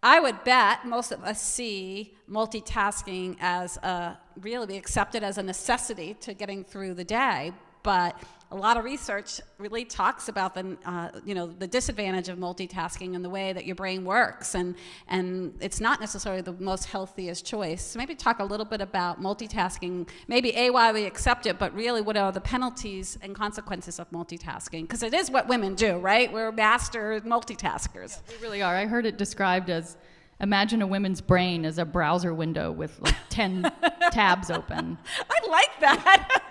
I would bet most of us see multitasking as really be accepted as a necessity to getting through the day, but a lot of research really talks about the disadvantage of multitasking and the way that your brain works, and it's not necessarily the most healthiest choice. So maybe talk a little bit about multitasking, maybe why we accept it, but really what are the penalties and consequences of multitasking? Because it is what women do, right? We're master multitaskers. Yeah, we really are. I heard it described as, imagine a woman's brain as a browser window with like 10 tabs open. I like that.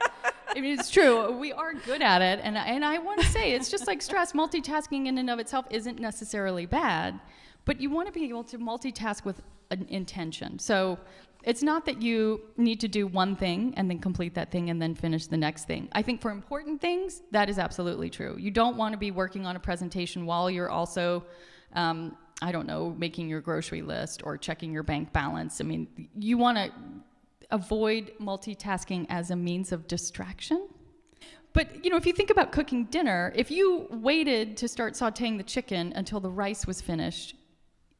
I mean, it's true. We are good at it. And I want to say, it's just like stress. Multitasking in and of itself isn't necessarily bad, but you want to be able to multitask with an intention. So it's not that you need to do one thing and then complete that thing and then finish the next thing. I think for important things, that is absolutely true. You don't want to be working on a presentation while you're also, making your grocery list or checking your bank balance. I mean, you want to avoid multitasking as a means of distraction. But, if you think about cooking dinner, if you waited to start sauteing the chicken until the rice was finished,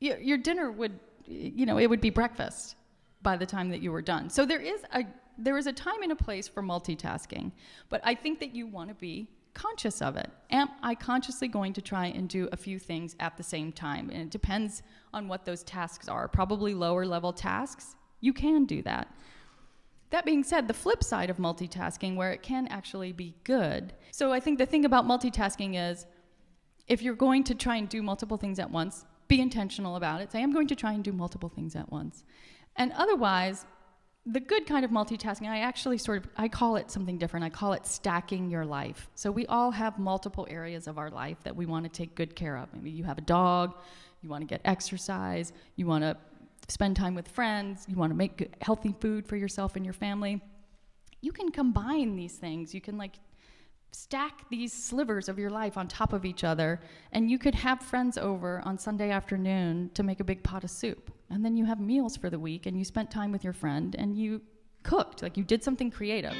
your dinner would, it would be breakfast by the time that you were done. So there is a time and a place for multitasking, but I think that you want to be conscious of it. Am I consciously going to try and do a few things at the same time? And it depends on what those tasks are. Probably lower level tasks, you can do that. That being said, the flip side of multitasking, where it can actually be good. So I think the thing about multitasking is, if you're going to try and do multiple things at once, be intentional about it. Say, I'm going to try and do multiple things at once. And otherwise, the good kind of multitasking, I call it something different. I call it stacking your life. So we all have multiple areas of our life that we want to take good care of. Maybe you have a dog, you want to get exercise, you want to spend time with friends, you want to make good, healthy food for yourself and your family. You can combine these things. You can stack these slivers of your life on top of each other, and you could have friends over on Sunday afternoon to make a big pot of soup. And then you have meals for the week, and you spent time with your friend, and you cooked, you did something creative.